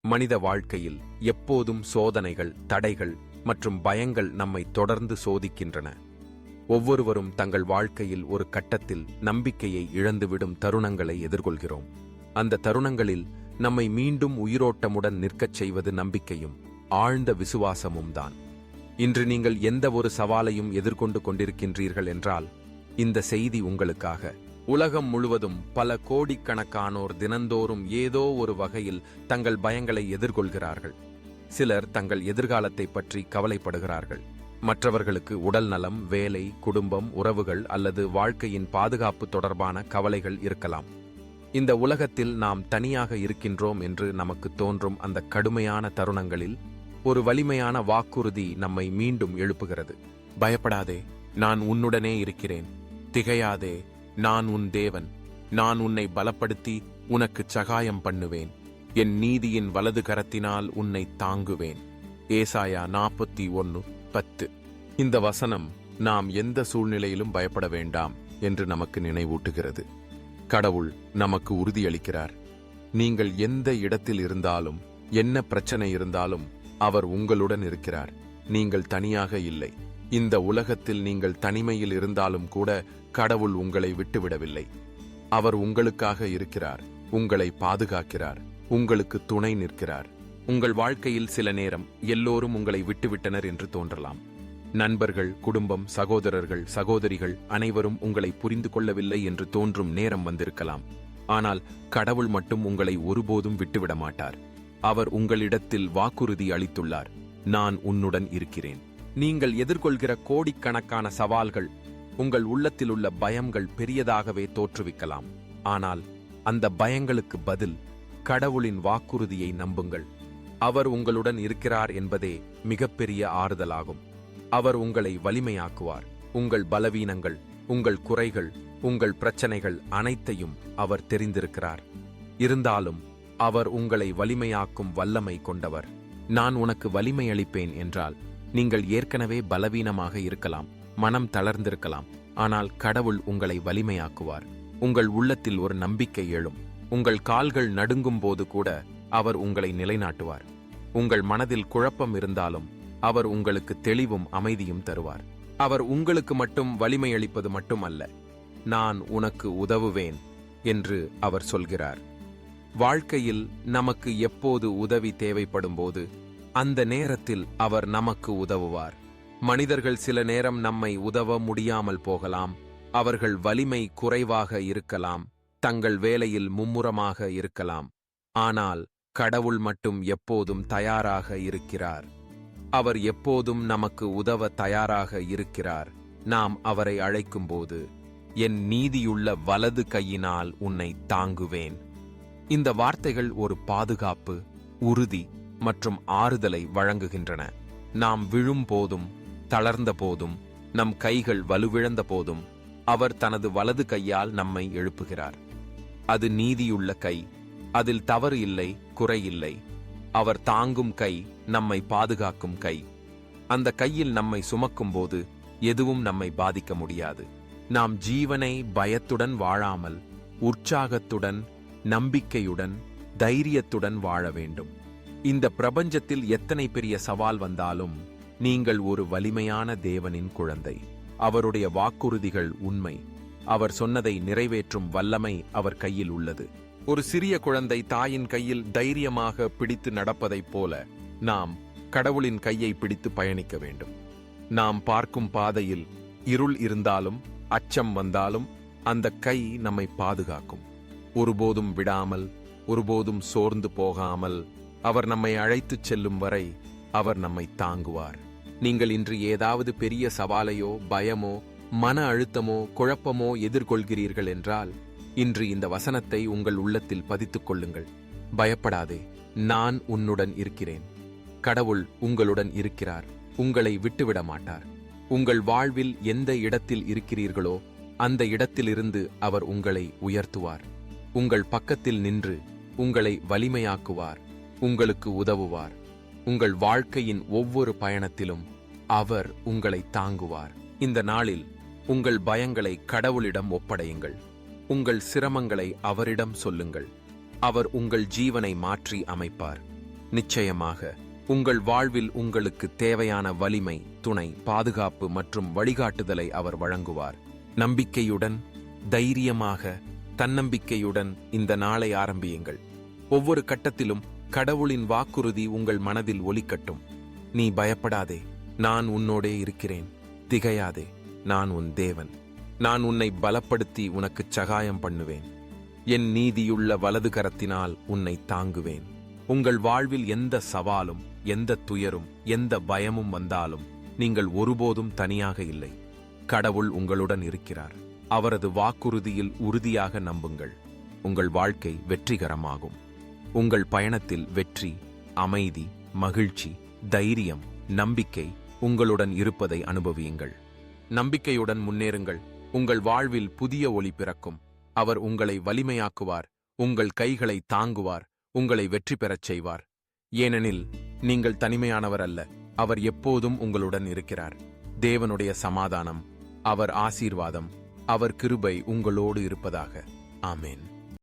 மனித வாழ்க்கையில் எப்போதும் சோதனைகள், தடைகள் மற்றும் பயங்கள் நம்மை தொடர்ந்து சோதிக்கின்றன. ஒவ்வொருவரும் தங்கள் வாழ்க்கையில் ஒரு கட்டத்தில் நம்பிக்கையை இழந்துவிடும் தருணங்களை எதிர்கொள்கிறோம். அந்த தருணங்களில் நம்மை மீண்டும் உயிரோட்டமுடன் நிற்கச் செய்வது நம்பிக்கையும் ஆழ்ந்த விசுவாசமும் தான். இன்று நீங்கள் எந்த ஒரு சவாலையும் எதிர்கொண்டு கொண்டிருக்கின்றீர்கள் என்றால் இந்த செய்தி உங்களுக்காக. உலகம் முழுவதும் பல கோடிக்கணக்கானோர் தினந்தோறும் ஏதோ ஒரு வகையில் தங்கள் பயங்களை எதிர்கொள்கிறார்கள். சிலர் தங்கள் எதிர்காலத்தை பற்றி கவலைப்படுகிறார்கள். மற்றவர்களுக்கு உடல் நலம், வேலை, குடும்பம், உறவுகள் அல்லது வாழ்க்கையின் பாதுகாப்பு தொடர்பான கவலைகள் இருக்கலாம். இந்த உலகத்தில் நாம் தனியாக இருக்கின்றோம் என்று நமக்கு தோன்றும் அந்த கடுமையான தருணங்களில் ஒரு வலிமையான வாக்குறுதி நம்மை மீண்டும் எழுப்புகிறது. பயப்படாதே, நான் உன்னுடனே இருக்கிறேன். திகையாதே, நான் உன் தேவன். நான் உன்னை பலப்படுத்தி உனக்கு சகாயம் பண்ணுவேன். என் நீதியின் வலது கரத்தினால் உன்னை தாங்குவேன். ஏசாயா 41:10. இந்த வசனம் நாம் எந்த சூழ்நிலையிலும் பயப்பட வேண்டாம் என்று நமக்கு நினைவூட்டுகிறது. கடவுள் நமக்கு உறுதியளிக்கிறார். நீங்கள் எந்த இடத்தில் இருந்தாலும், என்ன பிரச்சனை இருந்தாலும் அவர் உங்களுடன் இருக்கிறார். நீங்கள் தனியாக இல்லை. இந்த உலகத்தில் நீங்கள் தனிமையில் இருந்தாலும் கூட கடவுள் உங்களை விட்டுவிடவில்லை. அவர் உங்களுக்காக இருக்கிறார், உங்களை பாதுகாக்கிறார், உங்களுக்கு துணை நிற்கிறார். உங்கள் வாழ்க்கையில் சில நேரம் எல்லோரும் உங்களை விட்டுவிட்டனர் என்று தோன்றலாம். நண்பர்கள், குடும்பம், சகோதரர்கள், சகோதரிகள் அனைவரும் உங்களை புரிந்து கொள்ளவில்லை என்று தோன்றும் நேரம் வந்திருக்கலாம். ஆனால் கடவுள் மட்டும் உங்களை ஒருபோதும் விட்டுவிட மாட்டார். அவர் உங்களிடத்தில் வாக்குறுதி அளித்துள்ளார். நான் உன்னுடன் இருக்கிறேன். நீங்கள் எதிர்கொள்கிற கோடிக்கணக்கான சவால்கள், உங்கள் உள்ளத்தில் உள்ள பயங்கள் பெரியதாகவே தோற்றுவிக்கலாம். ஆனால் அந்த பயங்களுக்கு பதில் கடவுளின் வாக்குறுதியை நம்புங்கள். அவர் உங்களுடன் இருக்கிறார் என்பதே மிகப்பெரிய ஆறுதலாகும். அவர் உங்களை வலிமையாக்குவார். உங்கள் பலவீனங்கள், உங்கள் குறைகள், உங்கள் பிரச்சனைகள் அனைத்தையும் அவர் தெரிந்திருக்கிறார். இருந்தாலும் அவர் உங்களை வலிமையாக்கும் வல்லமை கொண்டவர். நான் உனக்கு வலிமை அளிப்பேன் என்றால் நீங்கள் ஏற்கனவே பலவீனமாக இருக்கலாம், மனம் தளர்ந்திருக்கலாம். ஆனால் கடவுள் உங்களை வலிமையாக்குவார். உங்கள் உள்ளத்தில் ஒரு நம்பிக்கை எழும். உங்கள் கால்கள் நடுங்கும் போது கூட அவர் உங்களை நிலைநாட்டுவார். உங்கள் மனதில் குழப்பம் இருந்தாலும் அவர் உங்களுக்கு தெளிவும் அமைதியும் தருவார். அவர் உங்களுக்கு மட்டும் வலிமை அளிப்பது மட்டுமல்ல, நான் உனக்கு உதவுவேன் என்று அவர் சொல்கிறார். வாழ்க்கையில் நமக்கு எப்போது உதவி தேவைப்படும் போது அந்த நேரத்தில் அவர் நமக்கு உதவுவார். மனிதர்கள் சில நேரம் நம்மை உதவ முடியாமல் போகலாம். அவர்கள் வலிமை குறைவாக இருக்கலாம், தங்கள் வேலையில் மும்முரமாக இருக்கலாம். ஆனால் கடவுள் மட்டும் எப்போதும் தயாராக இருக்கிறார். அவர் எப்போதும் நமக்கு உதவ தயாராக இருக்கிறார். நாம் அவரை அழைக்கும்போது, என் நீதியுள்ள வலது கையினால் உன்னை தாங்குவேன். இந்த வார்த்தைகள் ஒரு பாதுகாப்பு, உறுதி மற்றும் ஆறுதலை வழங்குகின்றன. நாம் விழும் போதும், தளர்ந்த போதும், நம் கைகள் வலுவிழந்த போதும் அவர் தனது வலது கையால் நம்மை எழுப்புகிறார். அது நீதியுள்ள கை. அதில் தவறு இல்லை, குறை இல்லை. அவர் தாங்கும் கை, நம்மை பாதுகாக்கும் கை. அந்த கையில் நம்மை சுமக்கும் போது எதுவும் நம்மை பாதிக்க முடியாது. நாம் ஜீவனை பயத்துடன் வாழாமல் உற்சாகத்துடன், நம்பிக்கையுடன், தைரியத்துடன் வாழ வேண்டும். இந்த பிரபஞ்சத்தில் எத்தனை பெரிய சவால் வந்தாலும் நீங்கள் ஒரு வலிமையான தேவனின் குழந்தை. அவருடைய வாக்குறுதிகள் உண்மை. அவர் சொன்னதை நிறைவேற்றும் வல்லமை அவர் கையில் உள்ளது. ஒரு சிறிய குழந்தை தாயின் கையில் தைரியமாக பிடித்து நடப்பதைப் போல நாம் கடவுளின் கையை பிடித்து பயணிக்க வேண்டும். நாம் பார்க்கும் பாதையில் இருள் இருந்தாலும், அச்சம் வந்தாலும் அந்த கை நம்மை பாதுகாக்கும். ஒருபோதும் விடாமல், ஒருபோதும் சோர்ந்து போகாமல் அவர் நம்மை அழைத்துச் செல்லும் வரை அவர் நம்மை தாங்குவார். நீங்கள் இன்று ஏதாவது பெரிய சவாலையோ, பயமோ, மன அழுத்தமோ, குழப்பமோ எதிர்கொள்கிறீர்கள் என்றால் இன்று இந்த வசனத்தை உங்கள் உள்ளத்தில் பதித்துக் கொள்ளுங்கள். பயப்படாதே, நான் உன்னுடன் இருக்கிறேன். கடவுள் உங்களுடன் இருக்கிறார். உங்களை விட்டுவிட மாட்டார். உங்கள் வாழ்வில் எந்த இடத்தில் இருக்கிறீர்களோ அந்த இடத்திலிருந்து அவர் உங்களை உயர்த்துவார். உங்கள் பக்கத்தில் நின்று உங்களை வலிமையாக்குவார். உங்களுக்கு உதவுவார். உங்கள் வாழ்க்கையின் ஒவ்வொரு பயணத்திலும் அவர் உங்களை தாங்குவார். இந்த நாளில் உங்கள் பயங்களை கடவுளிடம் ஒப்படையுங்கள். உங்கள் சிரமங்களை அவரிடம் சொல்லுங்கள். அவர் உங்கள் ஜீவனை மாற்றி அமைப்பார். நிச்சயமாக உங்கள் வாழ்வில் உங்களுக்கு தேவையான வலிமை, துணை, பாதுகாப்பு மற்றும் வழிகாட்டுதலை அவர் வழங்குவார். நம்பிக்கையுடன், தைரியமாக, தன்னம்பிக்கையுடன் இந்த நாளை ஆரம்பியுங்கள். ஒவ்வொரு கட்டத்திலும் கடவுளின் வாக்குறுதி உங்கள் மனதில் ஒலிக்கட்டும். நீ பயப்படாதே, நான் உன்னோடே இருக்கிறேன். திகையாதே, நான் உன் தேவன். நான் உன்னை பலப்படுத்தி உனக்குச் சகாயம் பண்ணுவேன். என் நீதியுள்ள வலது கரத்தினால் உன்னை தாங்குவேன். உங்கள் வாழ்வில் எந்த சவாலும், எந்த துயரும், எந்த பயமும் வந்தாலும் நீங்கள் ஒருபோதும் தனியாக இல்லை. கடவுள் உங்களுடன் இருக்கிறார். அவரது வாக்குறுதியில் உறுதியாக நம்புங்கள். உங்கள் வாழ்க்கை வெற்றிகரமாகும். உங்கள் பயணத்தில் வெற்றி, அமைதி, மகிழ்ச்சி, தைரியம், நம்பிக்கை உங்களுடன் இருப்பதை அனுபவியுங்கள். நம்பிக்கையுடன் முன்னேறுங்கள். உங்கள் வாழ்வில் புதிய ஒளி பிறக்கும். அவர் உங்களை வலிமையாக்குவார், உங்கள் கைகளை தாங்குவார், உங்களை வெற்றி பெறச் செய்வார். ஏனெனில் நீங்கள் தனிமையானவர் அல்ல. அவர் எப்போதும் உங்களுடன் இருக்கிறார். தேவனுடைய சமாதானம், அவர் ஆசீர்வாதம், அவர் கிருபை உங்களோடு இருப்பதாக. ஆமென்.